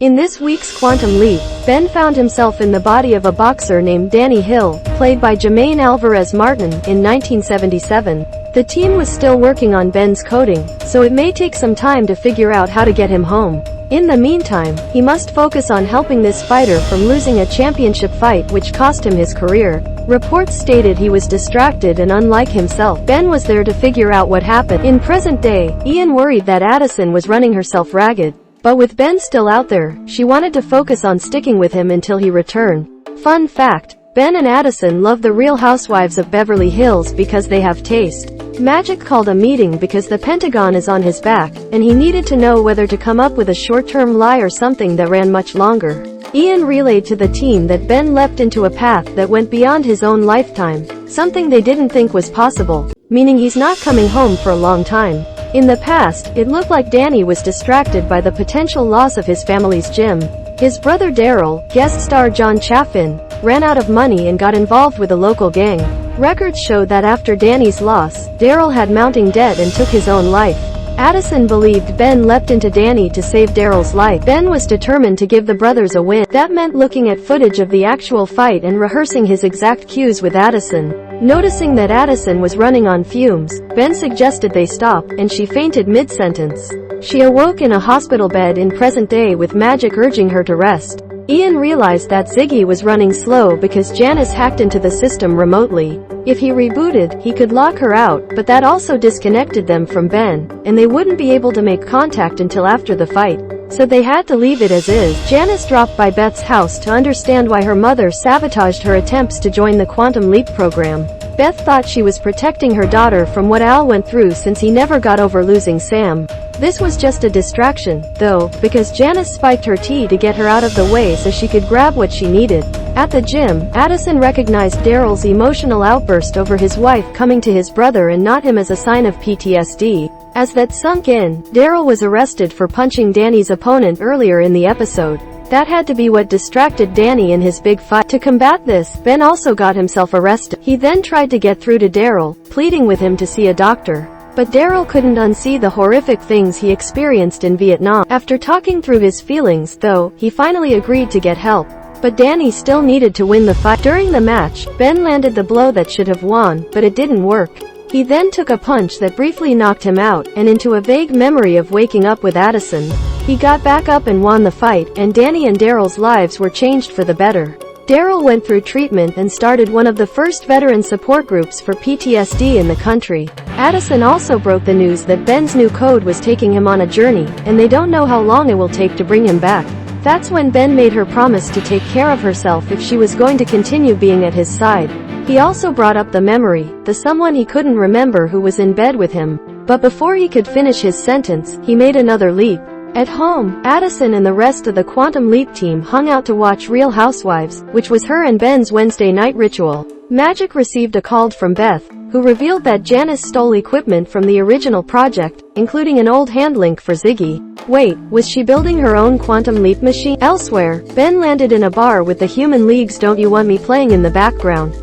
In this week's Quantum Leap, Ben found himself in the body of a boxer named Danny Hill, played by Jermaine Alvarez Martin, in 1977. The team was still working on Ben's coding, so it may take some time to figure out how to get him home. In the meantime, he must focus on helping this fighter from losing a championship fight which cost him his career. Reports stated he was distracted and unlike himself. Ben was there to figure out what happened. In present day, Ian worried that Addison was running herself ragged. But with Ben still out there, she wanted to focus on sticking with him until he returned. Fun fact, Ben and Addison love the Real Housewives of Beverly Hills because they have taste. Magic called a meeting because the Pentagon is on his back, and he needed to know whether to come up with a short-term lie or something that ran much longer. Ian relayed to the team that Ben leapt into a path that went beyond his own lifetime, something they didn't think was possible, meaning he's not coming home for a long time. In the past, it looked like Danny was distracted by the potential loss of his family's gym. His brother Daryl, guest star John Chaffin, ran out of money and got involved with a local gang. Records show that after Danny's loss, Daryl had mounting debt and took his own life. Addison believed Ben leapt into Danny to save Daryl's life. Ben was determined to give the brothers a win. That meant looking at footage of the actual fight and rehearsing his exact cues with Addison. Noticing that Addison was running on fumes, Ben suggested they stop, and she fainted mid-sentence. She awoke in a hospital bed in present day with Magic urging her to rest. Ian realized that Ziggy was running slow because Janice hacked into the system remotely. If he rebooted, he could lock her out, but that also disconnected them from Ben, and they wouldn't be able to make contact until after the fight. So they had to leave it as is. Janice dropped by Beth's house to understand why her mother sabotaged her attempts to join the Quantum Leap program. Beth thought she was protecting her daughter from what Al went through since he never got over losing Sam. This was just a distraction, though, because Janice spiked her tea to get her out of the way so she could grab what she needed. At the gym, Addison recognized Daryl's emotional outburst over his wife coming to his brother and not him as a sign of PTSD. As that sunk in, Daryl was arrested for punching Danny's opponent earlier in the episode. That had to be what distracted Danny in his big fight. To combat this, Ben also got himself arrested. He then tried to get through to Daryl, pleading with him to see a doctor. But Daryl couldn't unsee the horrific things he experienced in Vietnam. After talking through his feelings, though, he finally agreed to get help. But Danny still needed to win the fight. During the match, Ben landed the blow that should have won, but it didn't work. He then took a punch that briefly knocked him out, and into a vague memory of waking up with Addison. He got back up and won the fight, and Danny and Daryl's lives were changed for the better. Daryl went through treatment and started one of the first veteran support groups for PTSD in the country. Addison also broke the news that Ben's new code was taking him on a journey, and they don't know how long it will take to bring him back. That's when Ben made her promise to take care of herself if she was going to continue being at his side. He also brought up the memory, the someone he couldn't remember who was in bed with him. But before he could finish his sentence, he made another leap. At home, Addison and the rest of the Quantum Leap team hung out to watch Real Housewives, which was her and Ben's Wednesday night ritual. Magic received a call from Beth, who revealed that Janice stole equipment from the original project, including an old handlink for Ziggy. Wait, was she building her own Quantum Leap machine? Elsewhere, Ben landed in a bar with the Human League's Don't You Want Me playing in the background.